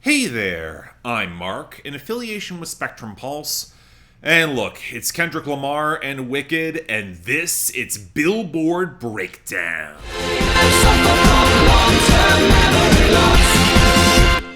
Hey there, I'm Mark, in affiliation with Spectrum Pulse. And look, it's Kendrick Lamar and Wicked, and this, it's Billboard Breakdown.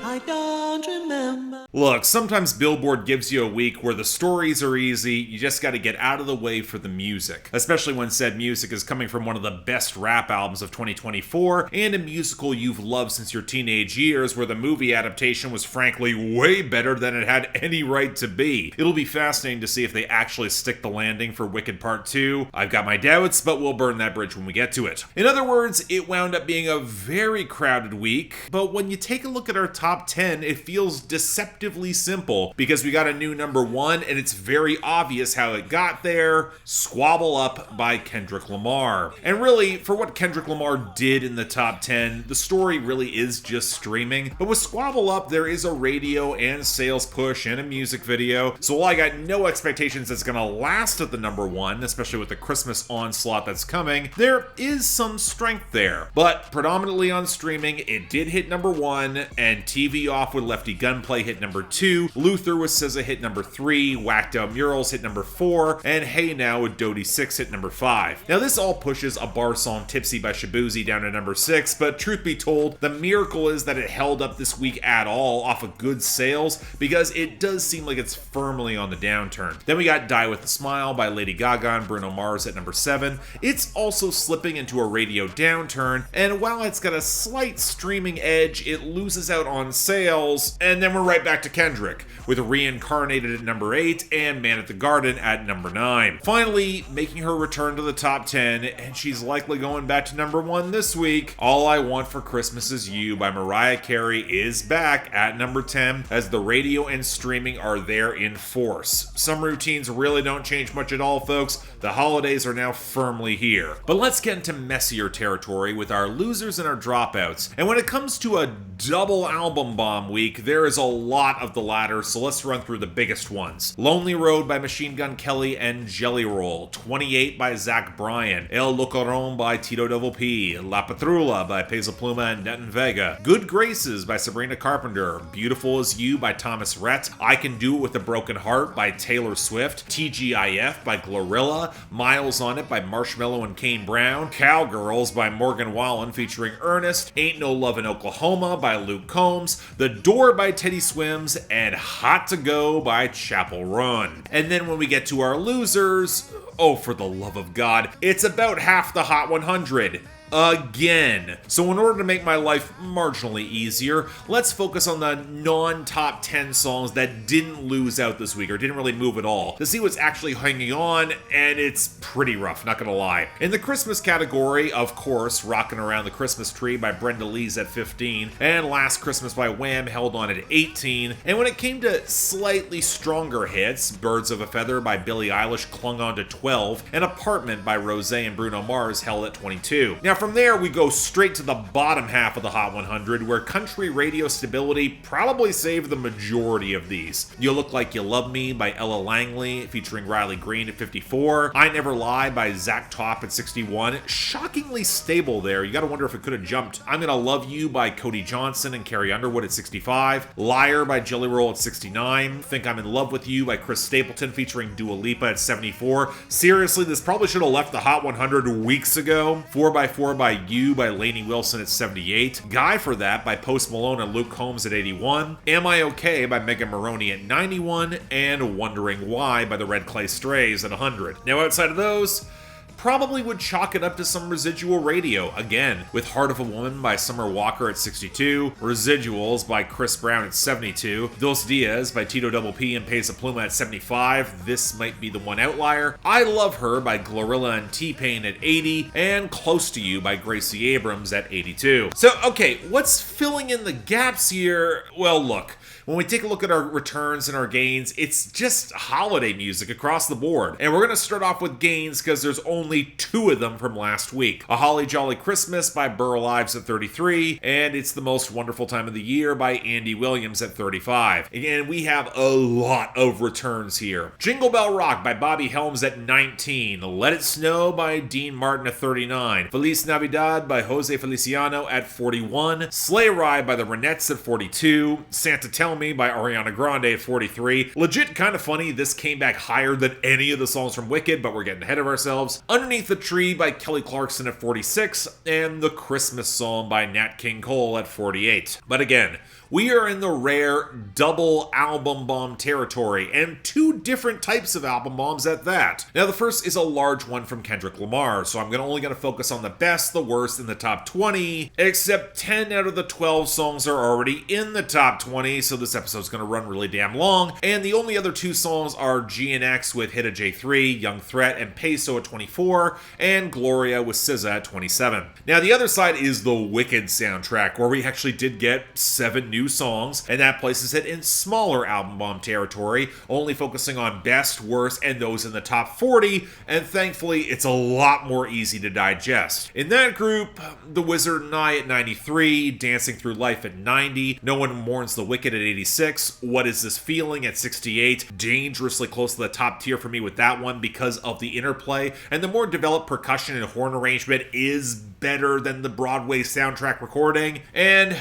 I don't remember. Look, sometimes Billboard gives you a week where the stories are easy, you just gotta get out of the way for the music. Especially when said music is coming from one of the best rap albums of 2024, and a musical you've loved since your teenage years, where the movie adaptation was frankly way better than it had any right to be. It'll be fascinating to see if they actually stick the landing for Wicked Part 2. I've got my doubts, but we'll burn that bridge when we get to it. In other words, it wound up being a very crowded week, but when you take a look at our top 10, it feels deceptively simple because we got a new number one and it's very obvious how it got there. Squabble Up by Kendrick Lamar. And really, for what Kendrick Lamar did in the top 10, the story really is just streaming. But with Squabble Up, there is a radio and sales push and a music video. So while I got no expectations it's gonna last at the number one, especially with the Christmas onslaught that's coming, there is some strength there. But predominantly on streaming, it did hit number one, and TV Off with Lefty Gunplay hit number 2, Luther with SZA hit number 3, Whacked Out Murals hit number 4, and Hey Now with Dodie 6 hit number 5. Now this all pushes a bar song Tipsy by Shaboozey down to number 6, but truth be told, the miracle is that it held up this week at all off of good sales, because it does seem like it's firmly on the downturn. Then we got Die With A Smile by Lady Gaga and Bruno Mars at number 7. It's also slipping into a radio downturn, and while it's got a slight streaming edge, it loses out on sales, and then we're right back to Kendrick, with Reincarnated at number 8 and Man at the Garden at number 9. Finally, making her return to the top 10, and she's likely going back to number 1 this week, All I Want for Christmas Is You by Mariah Carey is back at number 10, as the radio and streaming are there in force. Some routines really don't change much at all, folks. The holidays are now firmly here. But let's get into messier territory with our losers and our dropouts. And when it comes to a double album bomb week, there is a lot of the latter, so let's run through the biggest ones. Lonely Road by Machine Gun Kelly and Jelly Roll, 28 by Zach Bryan, El Locoron by Tito Double P, La Patrulla by Peysoh and Denton Vega, Good Graces by Sabrina Carpenter, Beautiful As You by Thomas Rhett, I Can Do It With a Broken Heart by Taylor Swift, TGIF by Glorilla, Miles on It by Marshmello and Kane Brown, Cowgirls by Morgan Wallen featuring Ernest, Ain't No Love in Oklahoma by Luke Combs, The Door by Teddy Swims, and Hot to Go by Chapel Run. And then when we get to our losers, oh, for the love of God, it's about half the Hot 100. Again. So in order to make my life marginally easier, let's focus on the non-top 10 songs that didn't lose out this week or didn't really move at all to see what's actually hanging on, and it's pretty rough, not gonna lie. In the Christmas category, of course, Rockin' Around the Christmas Tree by Brenda Lee's at 15, and Last Christmas by Wham held on at 18, and when it came to slightly stronger hits, Birds of a Feather by Billie Eilish clung on to 12, and Apartment by Rosé and Bruno Mars held at 22. Now from there, we go straight to the bottom half of the Hot 100, where country radio stability probably saved the majority of these. You Look Like You Love Me by Ella Langley, featuring Riley Green at 54. I Never Lie by Zach Top at 61. Shockingly stable there. You gotta wonder if it could have jumped. I'm Gonna Love You by Cody Johnson and Carrie Underwood at 65. Liar by Jelly Roll at 69. Think I'm in Love With You by Chris Stapleton, featuring Dua Lipa at 74. Seriously, this probably should have left the Hot 100 weeks ago. 4x4 by You by Lainey Wilson at 78, Guy for That by Post Malone and Luke Combs at 81, Am I Okay by Megan Maroney at 91, and Wondering Why by the Red Clay Strays at 100. Now outside of those, probably would chalk it up to some residual radio, again, with Heart of a Woman by Summer Walker at 62, Residuals by Chris Brown at 72, Dos Dias by Tito Double P and Peysoh at 75, this might be the one outlier, I Love Her by Glorilla and T-Pain at 80, and Close to You by Gracie Abrams at 82. So, okay, what's filling in the gaps here? Well, look, when we take a look at our returns and our gains, it's just holiday music across the board. And we're going to start off with gains because there's only only 2 of them from last week. A Holly Jolly Christmas by Burl Ives at 33, and It's the Most Wonderful Time of the Year by Andy Williams at 35. And we have a lot of returns here. Jingle Bell Rock by Bobby Helms at 19. Let It Snow by Dean Martin at 39. Feliz Navidad by Jose Feliciano at 41. Sleigh Ride by the Ronettes at 42. Santa Tell Me by Ariana Grande at 43. Legit kind of funny, this came back higher than any of the songs from Wicked, but we're getting ahead of ourselves. Underneath the Tree by Kelly Clarkson at 46. And The Christmas Song by Nat King Cole at 48. But again, we are in the rare double album bomb territory, and 2 different types of album bombs at that. Now, the first is a large one from Kendrick Lamar, so I'm only going to focus on the best, the worst, in the top 20, except 10 out of the 12 songs are already in the top 20, so this episode's going to run really damn long, and the only other 2 songs are GNX with Hitta J3, YoungThreat, and Peysoh at 24, and Gloria with SZA at 27. Now, the other side is the Wicked soundtrack, where we actually did get 7 new songs, and that places it in smaller album bomb territory, only focusing on best, worst, and those in the top 40, and thankfully it's a lot more easy to digest. In that group, The Wizard and I at 93, Dancing Through Life at 90, No One Mourns the Wicked at 86, What Is This Feeling at 68, dangerously close to the top tier for me with that one because of the interplay, and the more developed percussion and horn arrangement is better than the Broadway soundtrack recording, and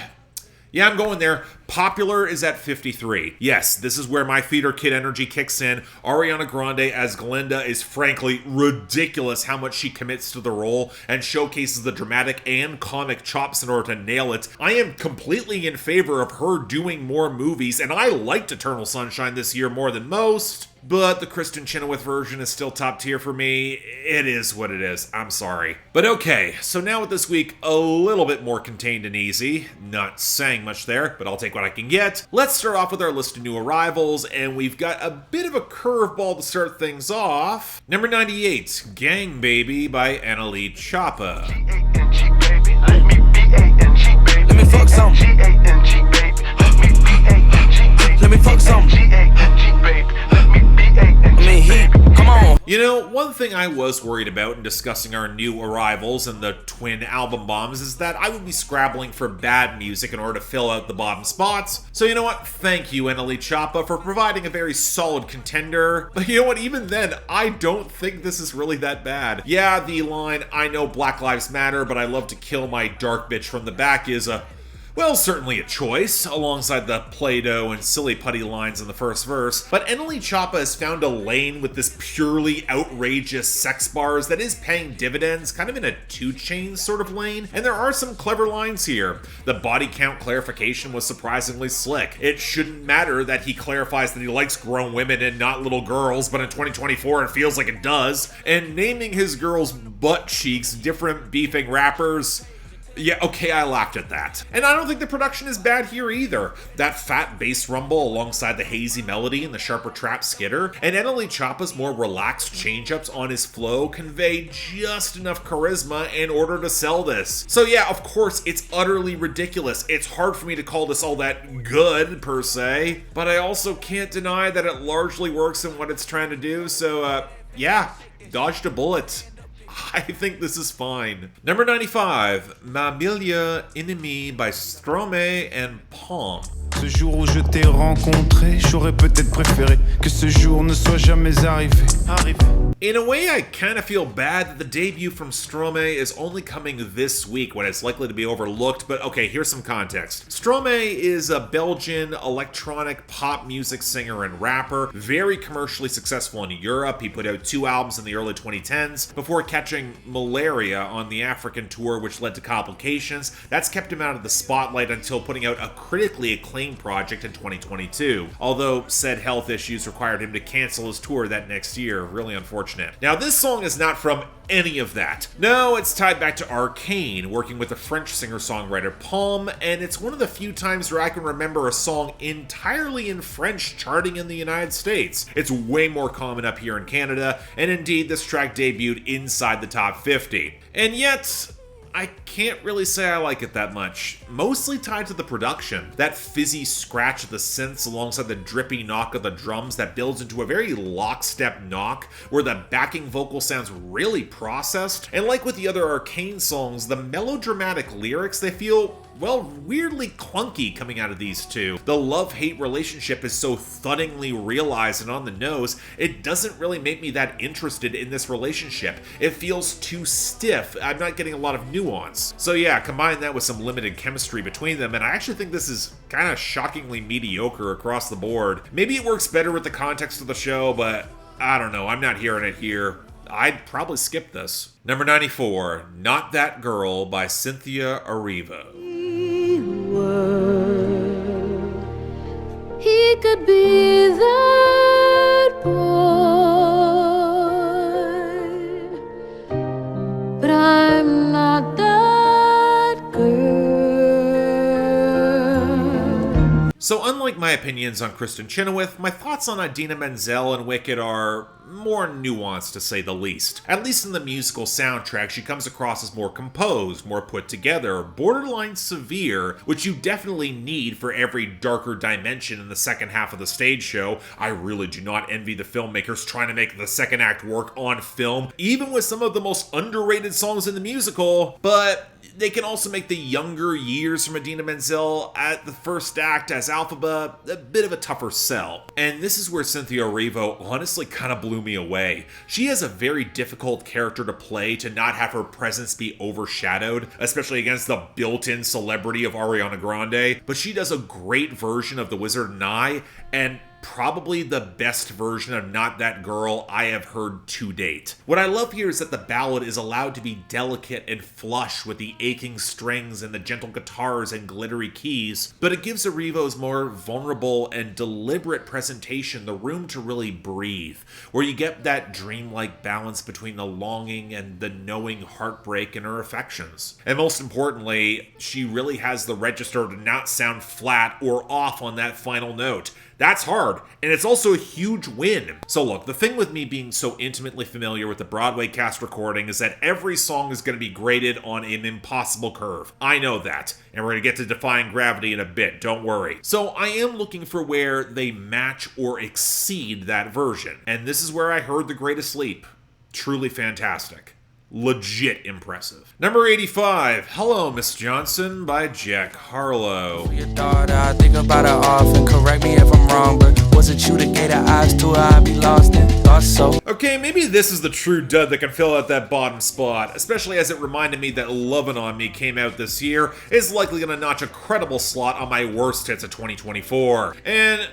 yeah, I'm going there. Popular is at 53. Yes, this is where my theater kid energy kicks in. Ariana Grande as Glinda is frankly ridiculous how much she commits to the role and showcases the dramatic and comic chops in order to nail it. I am completely in favor of her doing more movies, and I liked Eternal Sunshine this year more than most. But the Kristen Chenoweth version is still top tier for me. It is what it is. I'm sorry. But okay, so now with this week a little bit more contained and easy. Not saying much there, but I'll take what I can get. Let's start off with our list of new arrivals, and we've got a bit of a curveball to start things off. Number 98, Gang Baby by Ennemie Choppa. Let me fuck some. Let me fuck some. Come on. You know, one thing I was worried about in discussing our new arrivals and the twin album bombs is that I would be scrabbling for bad music in order to fill out the bottom spots. So you know what? Thank you, Ennemie Choppa, for providing a very solid contender. But you know what? Even then, I don't think this is really that bad. Yeah, the line, I know Black Lives Matter, but I love to kill my dark bitch from the back is well, certainly a choice, alongside the Play-Doh and silly putty lines in the first verse, but Ennemie Choppa has found a lane with this purely outrageous sex bars that is paying dividends, kind of in a 2 Chainz sort of lane, and there are some clever lines here. The body count clarification was surprisingly slick. It shouldn't matter that he clarifies that he likes grown women and not little girls, but in 2024 it feels like it does, and naming his girls' butt cheeks different beefing rappers. Yeah, okay, I laughed at that. And I don't think the production is bad here either. That fat bass rumble alongside the hazy melody and the sharper trap skitter, and Ennemie Choppa's more relaxed change-ups on his flow convey just enough charisma in order to sell this. So yeah, of course, it's utterly ridiculous. It's hard for me to call this all that good, per se, but I also can't deny that it largely works in what it's trying to do, so yeah, dodged a bullet. I think this is fine. Number 95, Mailleure, Ennemie by Stromae and Pomme. Ce jour où je t'ai rencontré, j'aurais peut-être préféré que ce jour ne soit jamais arrivé. In a way, I kind of feel bad that the debut from Stromae is only coming this week when it's likely to be overlooked, but okay, here's some context. Stromae is a Belgian electronic pop music singer and rapper, very commercially successful in Europe. He put out 2 albums in the early 2010s before catching malaria on the African tour, which led to complications. That's kept him out of the spotlight until putting out a critically acclaimed project in 2022, although said health issues required him to cancel his tour that next year. Really unfortunate. Now, this song is not from any of that. No, it's tied back to Arcane, working with the French singer-songwriter Pomme, and it's one of the few times where I can remember a song entirely in French charting in the United States. It's way more common up here in Canada, and indeed this track debuted inside the top 50. And yet, I can't really say I like it that much. Mostly tied to the production. That fizzy scratch of the synths alongside the drippy knock of the drums that builds into a very lockstep knock where the backing vocal sounds really processed. And like with the other Arcane songs, the melodramatic lyrics, they feel, well, weirdly clunky coming out of these two. The love-hate relationship is so thuddingly realized and on the nose, it doesn't really make me that interested in this relationship. It feels too stiff. I'm not getting a lot of nuance. So yeah, combine that with some limited chemistry between them, and I actually think this is kind of shockingly mediocre across the board. Maybe it works better with the context of the show, but I don't know. I'm not hearing it here. I'd probably skip this. Number 94, Not That Girl by Cynthia Erivo. He could be that boy, but I'm not that girl. So unlike my opinions on Kristen Chenoweth, my thoughts on Idina Menzel and Wicked are more nuanced to say the least. At least in the musical soundtrack, she comes across as more composed, more put together, borderline severe, which you definitely need for every darker dimension in the second half of the stage show. I really do not envy the filmmakers trying to make the second act work on film, even with some of the most underrated songs in the musical, but they can also make the younger years from Idina Menzel at the first act as Alphaba a bit of a tougher sell. And this is where Cynthia Erivo honestly kind of blew me away. She has a very difficult character to play to not have her presence be overshadowed, especially against the built-in celebrity of Ariana Grande, but she does a great version of The Wizard and I, and probably the best version of Not That Girl I have heard to date. What I love here is that the ballad is allowed to be delicate and flush with the aching strings and the gentle guitars and glittery keys, but it gives Erivo's more vulnerable and deliberate presentation the room to really breathe, where you get that dreamlike balance between the longing and the knowing heartbreak in her affections. And most importantly, she really has the register to not sound flat or off on that final note. That's hard, and it's also a huge win. So look, the thing with me being so intimately familiar with the Broadway cast recording is that every song is going to be graded on an impossible curve. I know that, and we're going to get to Defying Gravity in a bit, don't worry. So I am looking for where they match or exceed that version, and this is where I heard The Greatest Leap. Truly fantastic. Legit impressive. Number 85, Hello, Miss Johnson by Jack Harlow. Your daughter, I think about her often. Correct me if I'm wrong, but was it you that gave the eyes to her? I'd be lost in thoughts so. Okay, maybe this is the true dud that can fill out that bottom spot, especially as it reminded me that Lovin' On Me came out this year, is likely gonna notch a credible slot on my worst hits of 2024. And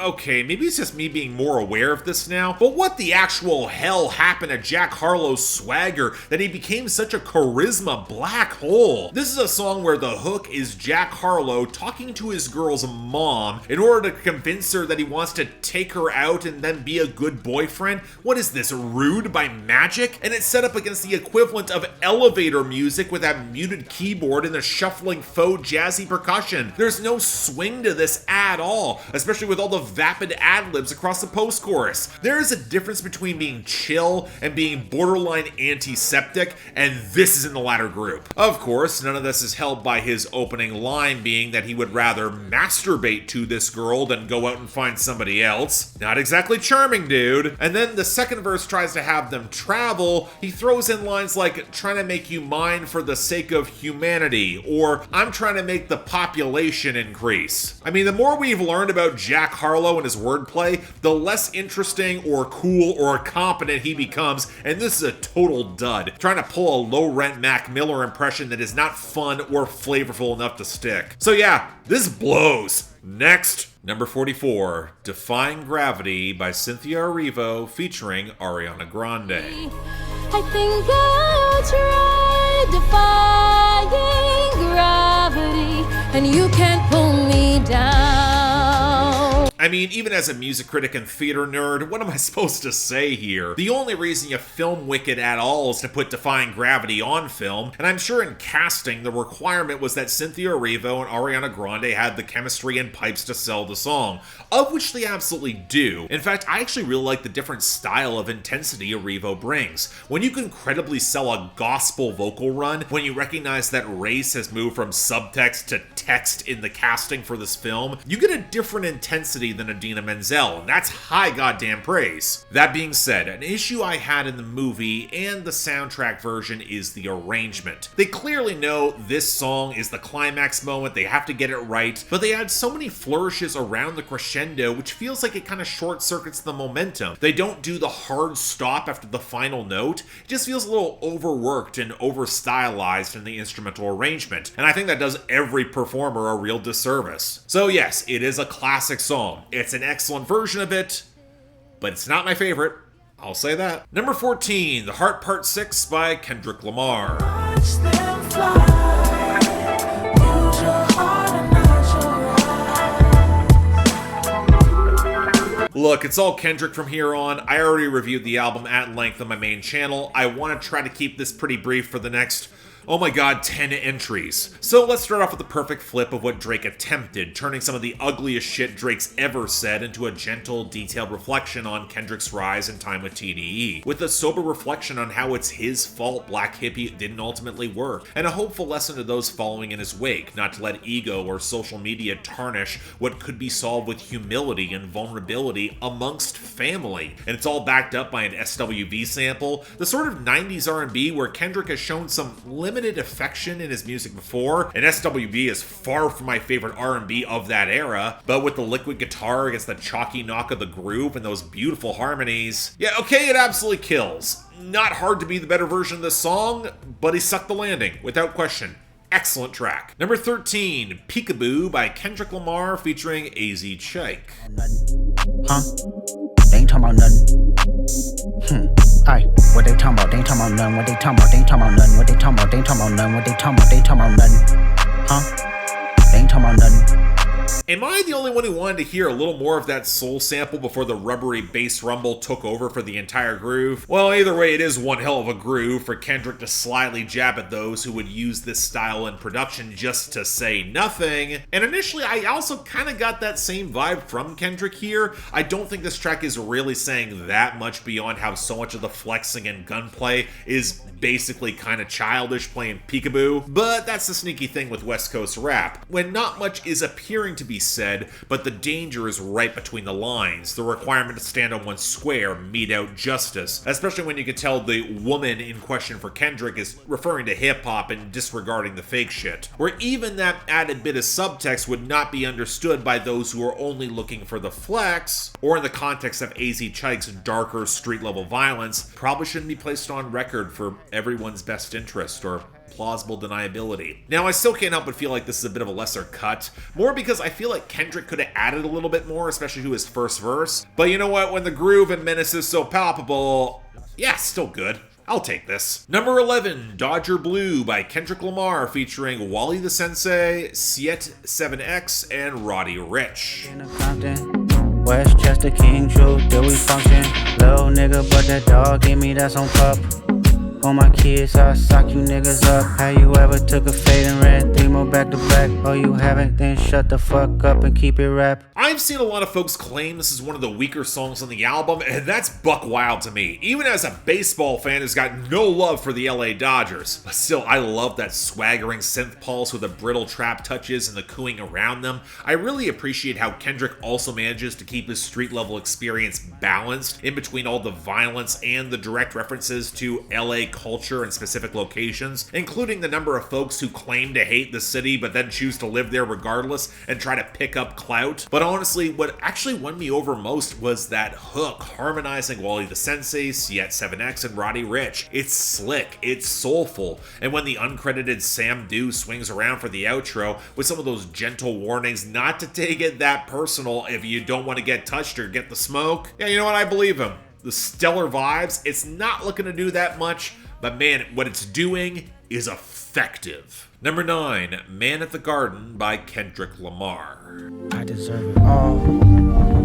okay, maybe it's just me being more aware of this now, but what the actual hell happened to Jack Harlow's swagger that he became such a charisma black hole? This is a song where the hook is Jack Harlow talking to his girl's mom in order to convince her that he wants to take her out and then be a good boyfriend. What is this, Rude by Magic? And it's set up against the equivalent of elevator music with that muted keyboard and the shuffling faux jazzy percussion. There's no swing to this at all, especially with all the vapid ad-libs across the post-chorus. There is a difference between being chill and being borderline antiseptic, and this is in the latter group. Of course, none of this is helped by his opening line being that he would rather masturbate to this girl than go out and find somebody else. Not exactly charming, dude. And then the second verse tries to have them travel. He throws in lines like, trying to make you mine for the sake of humanity, or I'm trying to make the population increase. I mean, the more we've learned about Jack Harlow and his wordplay, the less interesting or cool or competent he becomes, and this is a total dud. Trying to pull a low-rent Mac Miller impression that is not fun or flavorful enough to stick. So yeah, this blows. Next, number 44, Defying Gravity by Cynthia Erivo featuring Ariana Grande. I think I'll try defying gravity, and you can't pull me down. I mean, even as a music critic and theater nerd, what am I supposed to say here? The only reason you film Wicked at all is to put Defying Gravity on film, and I'm sure in casting, the requirement was that Cynthia Erivo and Ariana Grande had the chemistry and pipes to sell the song, of which they absolutely do. In fact, I actually really like the different style of intensity Erivo brings. When you can credibly sell a gospel vocal run, when you recognize that race has moved from subtext to text in the casting for this film, you get a different intensity than Idina Menzel, and that's high goddamn praise. That being said, an issue I had in the movie and the soundtrack version is the arrangement. They clearly know this song is the climax moment, they have to get it right, but they add so many flourishes around the crescendo which feels like it kind of short circuits the momentum. They don't do the hard stop after the final note, it just feels a little overworked and over stylized in the instrumental arrangement, and I think that does every performer a real disservice. So yes, it is a classic song. It's an excellent version of it, but it's not my favorite. I'll say that. Number 14, The Heart Part 6 by Kendrick Lamar. Look, it's all Kendrick from here on. I already reviewed the album at length on my main channel. I want to try to keep this pretty brief for the next, oh my god, 10 entries. So let's start off with the perfect flip of what Drake attempted, turning some of the ugliest shit Drake's ever said into a gentle, detailed reflection on Kendrick's rise in time with TDE, with a sober reflection on how it's his fault Black Hippie didn't ultimately work, and a hopeful lesson to those following in his wake, not to let ego or social media tarnish what could be solved with humility and vulnerability amongst family. And it's all backed up by an SWV sample, the sort of 90s R&B where Kendrick has shown some limited affection in his music before, and SWV is far from my favorite R&B of that era, but with the liquid guitar against the chalky knock of the groove and those beautiful harmonies, yeah, okay, it absolutely kills. Not hard to be the better version of this song, but he sucked the landing, without question. Excellent track. Number 13, Peekaboo by Kendrick Lamar featuring AZ Chike. Huh? They ain't talking about nothing. Aye, what they talking about? They ain't talking about nothing. What they talking about? They ain't talking about nothing. What they talking about? They ain't talking about nothing. What they talking about? They ain't talking about nothing. Huh? They ain't talking about nothing. Am I the only one who wanted to hear a little more of that soul sample before the rubbery bass rumble took over for the entire groove? Well, either way, it is one hell of a groove for Kendrick to slyly jab at those who would use this style in production just to say nothing. And initially, I also kind of got that same vibe from Kendrick here. I don't think this track is really saying that much beyond how so much of the flexing and gunplay is basically kind of childish playing peekaboo, but that's the sneaky thing with West Coast rap. When not much is appearing to be said, but the danger is right between the lines, the requirement to stand on one square, mete out justice, especially when you can tell the woman in question for Kendrick is referring to hip-hop and disregarding the fake shit, where even that added bit of subtext would not be understood by those who are only looking for the flex, or in the context of AZ Chike's darker street-level violence, probably shouldn't be placed on record for everyone's best interest, or plausible deniability. Now, I still can't help but feel like this is a bit of a lesser cut, more because I feel like Kendrick could have added a little bit more, especially to his first verse, but you know what, when the groove and menace is so palpable, yeah, still good. I'll take this. Number 11, Dodger Blue by Kendrick Lamar featuring Wally the Sensei, Siet 7X, and Roddy Ricch. Westchester King, true, till we function. Little nigga, but that dog gave me that on pup. On my kids, I sock you niggas up. How you ever took a fade and ran 3 more back to back? Oh, you haven't? Then shut the fuck up and keep it rap. I've seen a lot of folks claim this is one of the weaker songs on the album, and that's buck wild to me. Even as a baseball fan who's got no love for the LA Dodgers. But still, I love that swaggering synth pulse with the brittle trap touches and the cooing around them. I really appreciate how Kendrick also manages to keep his street level experience balanced in between all the violence and the direct references to LA culture and specific locations, including the number of folks who claim to hate the city but then choose to live there regardless and try to pick up clout. But honestly, what actually won me over most was that hook harmonizing Wally the Sensei, Siet 7X, and Roddy Ricch. It's slick, it's soulful, and when the uncredited Sam Dew swings around for the outro with some of those gentle warnings not to take it that personal if you don't want to get touched or get the smoke, yeah, you know what, I believe him. The stellar vibes, it's not looking to do that much, but man, what it's doing is effective. Number 9, Man at the Garden by Kendrick Lamar. I deserve it all.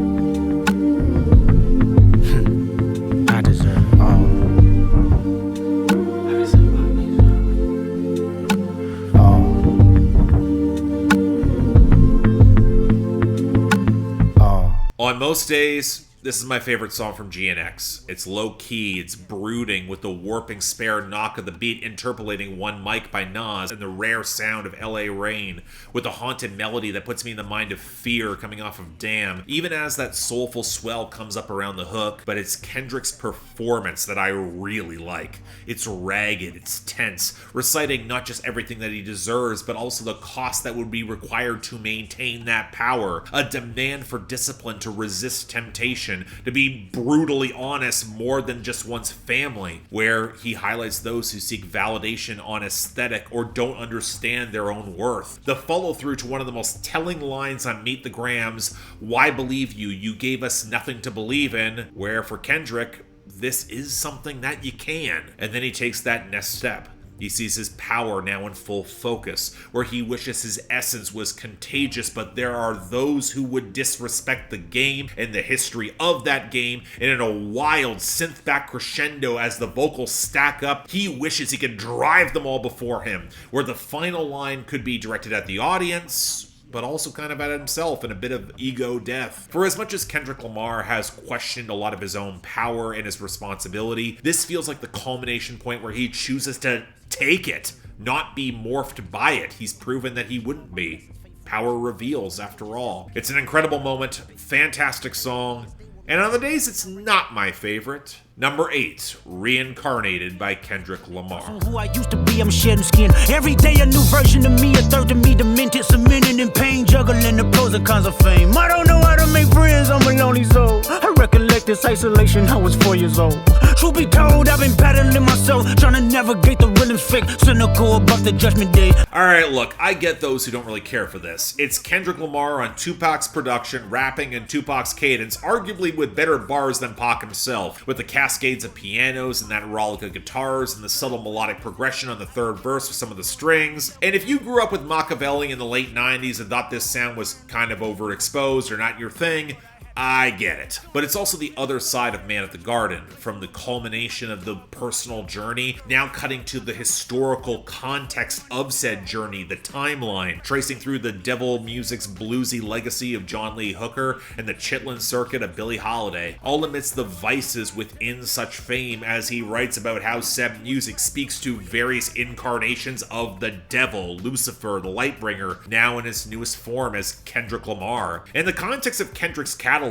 On most days, this is my favorite song from GNX. It's low-key, it's brooding, with the warping spare knock of the beat interpolating One Mic by Nas and the rare sound of LA Rain, with a haunted melody that puts me in the mind of Fear coming off of Damn, even as that soulful swell comes up around the hook. But it's Kendrick's performance that I really like. It's ragged, it's tense, reciting not just everything that he deserves, but also the cost that would be required to maintain that power, a demand for discipline to resist temptation, to be brutally honest more than just one's family, where he highlights those who seek validation on aesthetic or don't understand their own worth. The follow through to one of the most telling lines on Meet the Grams, "Why believe you? You gave us nothing to believe in," where for Kendrick, this is something that you can. And then he takes that next step. He sees his power now in full focus, where he wishes his essence was contagious, but there are those who would disrespect the game and the history of that game, and in a wild synth-back crescendo as the vocals stack up, he wishes he could drive them all before him, where the final line could be directed at the audience, but also kind of at himself in a bit of ego death. For as much as Kendrick Lamar has questioned a lot of his own power and his responsibility, this feels like the culmination point where he chooses to take it, not be morphed by it. He's proven that he wouldn't be. Power reveals, after all. It's an incredible moment, fantastic song, and on the days it's not my favorite, number 8, Reincarnated by Kendrick Lamar. Who I used to be, I'm shedding skin. Every day a new version of me, a third of me demented, cemented in pain, juggling the pros and cons of fame. I don't know how to make friends, I'm a lonely soul. I recollect this isolation, I was 4 years old. Truth be told, I've been battling myself, trying to navigate the rhythm's fake, cynical about the judgment day. Alright, look, I get those who don't really care for this. It's Kendrick Lamar on Tupac's production, rapping in Tupac's cadence, arguably with better bars than Pac himself, with the cascades of pianos and that rollick of guitars and the subtle melodic progression on the third verse with some of the strings. And if you grew up with Machiavelli in the late 90s and thought this sound was kind of overexposed or not your thing, I get it. But it's also the other side of Man at the Garden, from the culmination of the personal journey, now cutting to the historical context of said journey, the timeline, tracing through the devil music's bluesy legacy of John Lee Hooker and the Chitlin circuit of Billie Holiday, all amidst the vices within such fame, as he writes about how said music speaks to various incarnations of the devil, Lucifer, the Lightbringer, now in his newest form as Kendrick Lamar. In the context of Kendrick's catalog,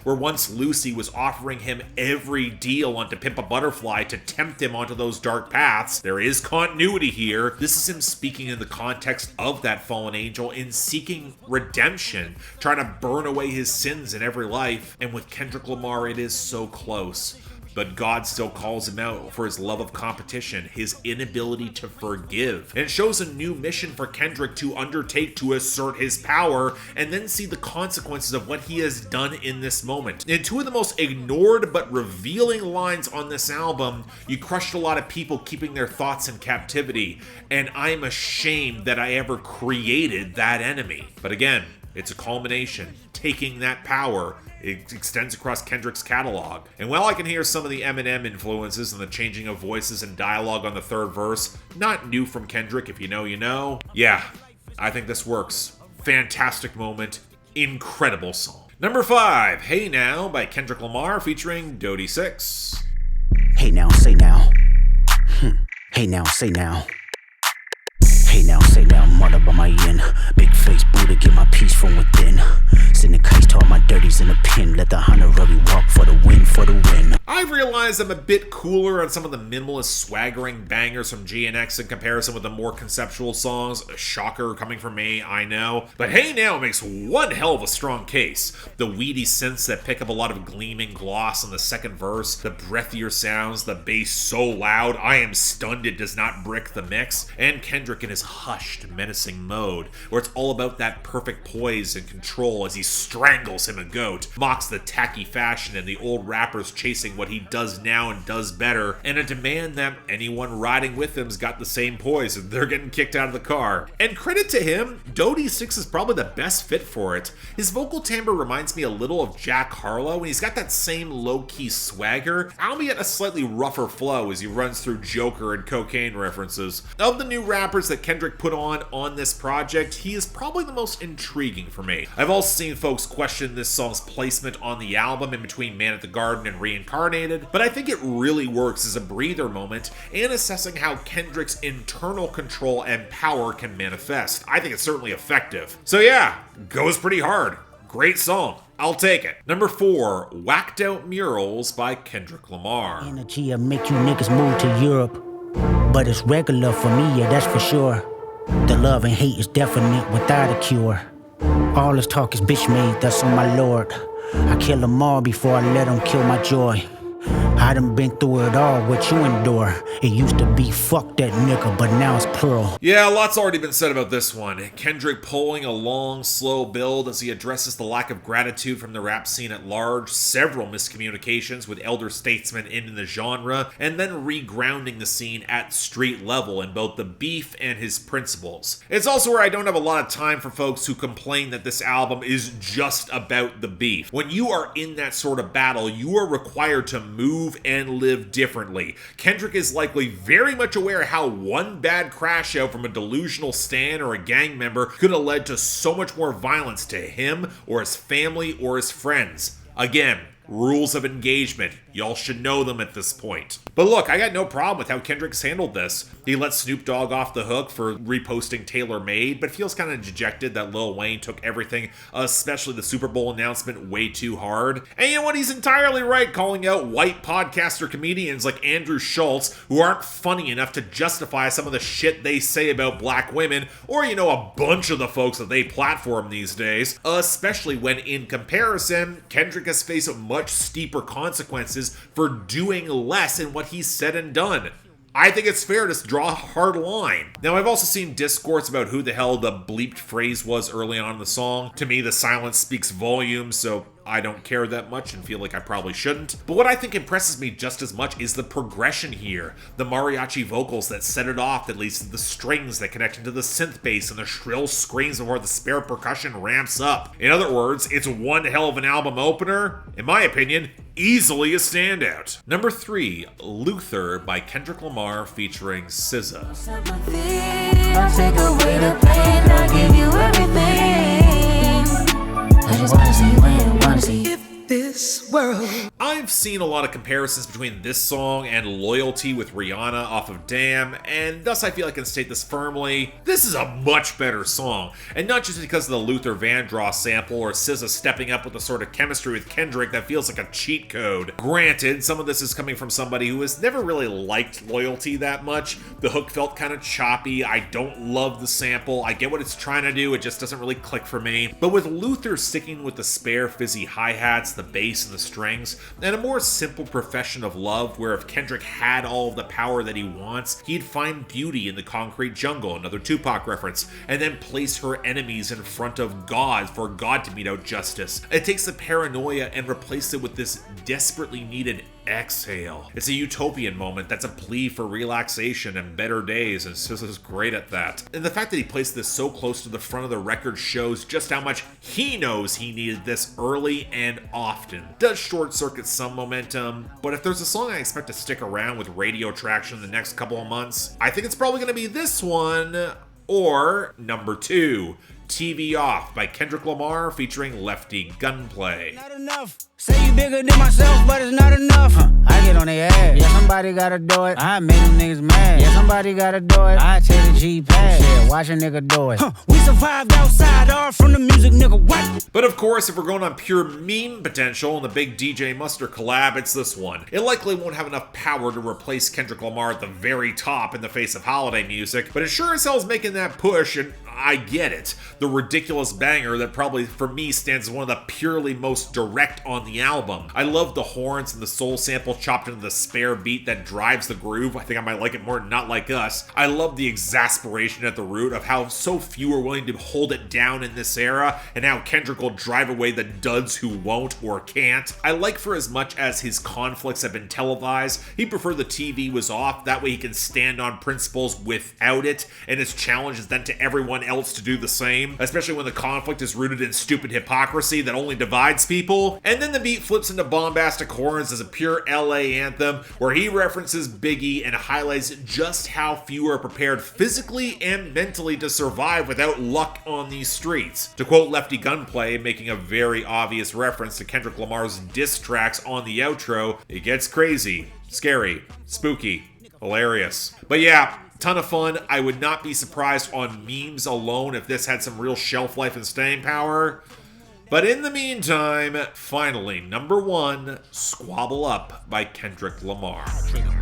where once Lucy was offering him every deal on To Pimp a Butterfly to tempt him onto those dark paths, there is continuity here. This is him speaking in the context of that fallen angel in seeking redemption, trying to burn away his sins in every life. And with Kendrick Lamar, it is so close. But God still calls him out for his love of competition, his inability to forgive. And it shows a new mission for Kendrick to undertake to assert his power and then see the consequences of what he has done in this moment. In two of the most ignored but revealing lines on this album, you crushed a lot of people keeping their thoughts in captivity, and I'm ashamed that I ever created that enemy. But again, it's a culmination, taking that power. It extends across Kendrick's catalog. And while I can hear some of the Eminem influences and the changing of voices and dialogue on the third verse, not new from Kendrick, if you know, you know. Yeah, I think this works. Fantastic moment, incredible song. Number 5, Hey Now by Kendrick Lamar featuring Dodie Six. Hey now, say now. Hey now, say now. Hey now, say now, mother by my yin. Big face Buddha, get my peace from within. Send the case to all my dirties in the pin. Let the Honourable walk for the win, for the win. I've realized I'm a bit cooler on some of the minimalist swaggering bangers from GNX in comparison with the more conceptual songs. A shocker coming from me, I know. But Hey Now makes one hell of a strong case. The weedy synths that pick up a lot of gleaming gloss on the second verse, the breathier sounds, the bass so loud, I am stunned it does not brick the mix, and Kendrick in his hushed, menacing mode, where it's all about that perfect poise and control as he strangles him a goat, mocks the tacky fashion and the old rappers chasing what he does does now and does better, and a demand that anyone riding with him's got the same poise and they're getting kicked out of the car. And credit to him, Dodie 6 is probably the best fit for it. His vocal timbre reminds me a little of Jack Harlow, and he's got that same low-key swagger, albeit a slightly rougher flow as he runs through Joker and cocaine references. Of the new rappers that Kendrick put on this project, he is probably the most intriguing for me. I've also seen folks question this song's placement on the album in between Man at the Garden and Reincarnated, but I think it really works as a breather moment and assessing how Kendrick's internal control and power can manifest. I think it's certainly effective. So yeah, goes pretty hard. Great song. I'll take it. Number 4, Whacked Out Murals by Kendrick Lamar. Energy'll make you niggas move to Europe, but it's regular for me, yeah, that's for sure. The love and hate is definite without a cure. All this talk is bitch made, that's on my lord. I kill them all before I let them kill my joy. I done been through it all, what you endure. It used to be fuck that nigga, but now it's plural. Yeah, lots already been said about this one. Kendrick pulling a long, slow build as he addresses the lack of gratitude from the rap scene at large, several miscommunications with elder statesmen in the genre, and then regrounding the scene at street level in both the beef and his principles. It's also where I don't have a lot of time for folks who complain that this album is just about the beef. When you are in that sort of battle, you are required to move and live differently. Kendrick is likely very much aware how one bad crash out from a delusional stan or a gang member could have led to so much more violence to him or his family or his friends. Again, rules of engagement. Y'all should know them at this point. But look, I got no problem with how Kendrick's handled this. He let Snoop Dogg off the hook for reposting Tailor Made, but feels kind of dejected that Lil Wayne took everything, especially the Super Bowl announcement, way too hard. And you know what? He's entirely right calling out white podcaster comedians like Andrew Schultz who aren't funny enough to justify some of the shit they say about black women, or, you know, a bunch of the folks that they platform these days, especially when, in comparison, Kendrick has faced much steeper consequences for doing less in what he's said and done. I think it's fair to draw a hard line. Now, I've also seen discourse about who the hell the bleeped phrase was early on in the song. To me, the silence speaks volumes, so I don't care that much and feel like I probably shouldn't. But what I think impresses me just as much is the progression here. The mariachi vocals that set it off that leads to the strings that connect into the synth bass and the shrill screams before the spare percussion ramps up. In other words, it's one hell of an album opener. In my opinion, easily a standout. Number 3, Luther by Kendrick Lamar featuring SZA. I'll take away the pain, I'll give you everything. I just wanna see you win, wanna see you. This world. I've seen a lot of comparisons between this song and Loyalty with Rihanna off of Damn, and thus I feel I can state this firmly. This is a much better song, and not just because of the Luther Vandross sample or SZA stepping up with a sort of chemistry with Kendrick that feels like a cheat code. Granted, some of this is coming from somebody who has never really liked Loyalty that much. The hook felt kind of choppy, I don't love the sample, I get what it's trying to do, it just doesn't really click for me. But with Luther sticking with the spare fizzy hi-hats, the bass and the strings, and a more simple profession of love where if Kendrick had all of the power that he wants, he'd find beauty in the concrete jungle, another Tupac reference, and then place her enemies in front of God for God to mete out justice. It takes the paranoia and replaces it with this desperately needed exhale. It's a utopian moment that's a plea for relaxation and better days, and SZA's great at that. And the fact that he placed this so close to the front of the record shows just how much he knows he needed this early and often. Does short circuit some momentum, but if there's a song I expect to stick around with radio traction in the next couple of months, I think it's probably going to be this one, or number 2, TV Off by Kendrick Lamar featuring Lefty Gunplay. Not enough. Say you bigger than myself, but it's not enough. I get on their ass. Yeah, somebody gotta do it. I make them niggas mad. Yeah, somebody gotta do it. I take the G-Pad. Yeah, watch a nigga do it. We survived outside, all from the music, nigga. What? But of course, if we're going on pure meme potential and the big DJ Mustard collab, it's this one. It likely won't have enough power to replace Kendrick Lamar at the very top in the face of holiday music, but it sure as hell is making that push, and I get it. The ridiculous banger that probably for me stands as one of the purely most direct on the album. I love the horns and the soul sample chopped into the spare beat that drives the groove. I think I might like it more than Not Like Us. I love the exasperation at the root of how so few are willing to hold it down in this era, and how Kendrick will drive away the duds who won't or can't. I like for as much as his conflicts have been televised, he preferred the TV was off, that way he can stand on principles without it, and his challenge is then to everyone else to do the same, especially when the conflict is rooted in stupid hypocrisy that only divides people. And then the beat flips into bombastic horns as a pure LA anthem, where he references Biggie and highlights just how few are prepared physically and mentally to survive without luck on these streets. To quote Lefty Gunplay, making a very obvious reference to Kendrick Lamar's diss tracks on the outro, it gets crazy, scary, spooky, hilarious. But yeah, ton of fun. I would not be surprised on memes alone if this had some real shelf life and staying power. But in the meantime, finally, number 1, Squabble Up by Kendrick Lamar.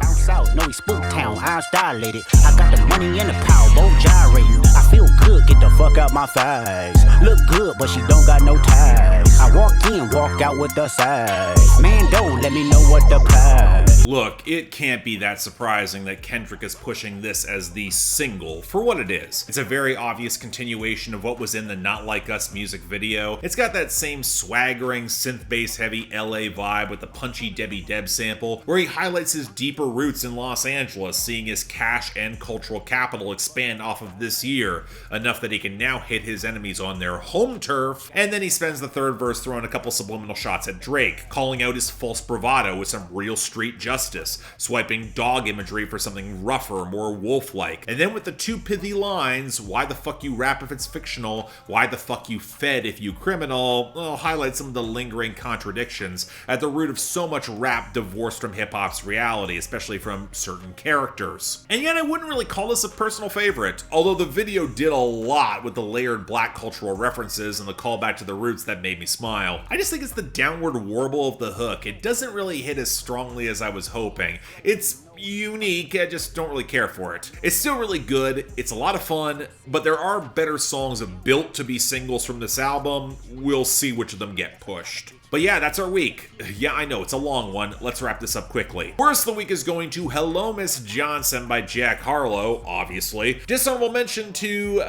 Bounce out, no, he spook town, eyes dilated. I got the money and the power, both gyrating. I feel good, get the fuck out my face. Look good, but she don't got no ties. I walk in, walk out with the size. Man, don't let me know what the prize. Look, it can't be that surprising that Kendrick is pushing this as the single for what it is. It's a very obvious continuation of what was in the Not Like Us music video. It's got that same swaggering, synth bass heavy LA vibe with the punchy Debbie Deb sample, where he highlights his deeper roots in Los Angeles, seeing his cash and cultural capital expand off of this year, enough that he can now hit his enemies on their home turf. And then he spends the third verse throwing a couple subliminal shots at Drake, calling out his false bravado with some real street justice, swiping dog imagery for something rougher, more wolf-like. And then with the two pithy lines, why the fuck you rap if it's fictional, why the fuck you fed if you criminal, well, highlight some of the lingering contradictions at the root of so much rap divorced from hip-hop's reality, especially from certain characters. And yet I wouldn't really call this a personal favorite, although the video did a lot with the layered black cultural references and the callback to the roots that made me smile. I just think it's the downward warble of the hook. It doesn't really hit as strongly as I was hoping. It's unique, I just don't really care for it. It's still really good, it's a lot of fun, but there are better songs built to be singles from this album. We'll see which of them get pushed. But yeah, that's our week. Yeah, I know, it's a long one. Let's wrap this up quickly. Worst of the week is going to Hello Miss Johnson by Jack Harlow, obviously. Dishonourable mention to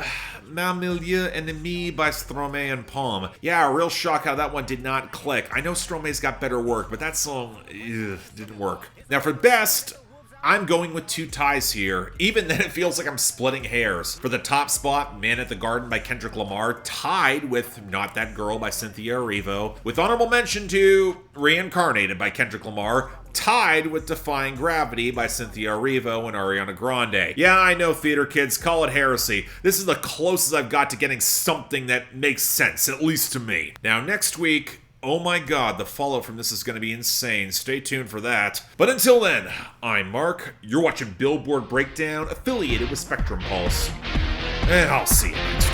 Mailleure Ennemie by Stromae and Pomme. Yeah, real shock how that one did not click. I know Stromae's got better work, but that song didn't work. Now for best, I'm going with two ties here. Even then, it feels like I'm splitting hairs. For the top spot, Man at the Garden by Kendrick Lamar, tied with Not That Girl by Cynthia Erivo, with honorable mention to Reincarnated by Kendrick Lamar, tied with Defying Gravity by Cynthia Erivo and Ariana Grande. Yeah, I know, theater kids, call it heresy. This is the closest I've got to getting something that makes sense, at least to me. Now, next week, oh my god, the fallout from this is going to be insane. Stay tuned for that. But until then, I'm Mark. You're watching Billboard Breakdown, affiliated with Spectrum Pulse. And I'll see you next week.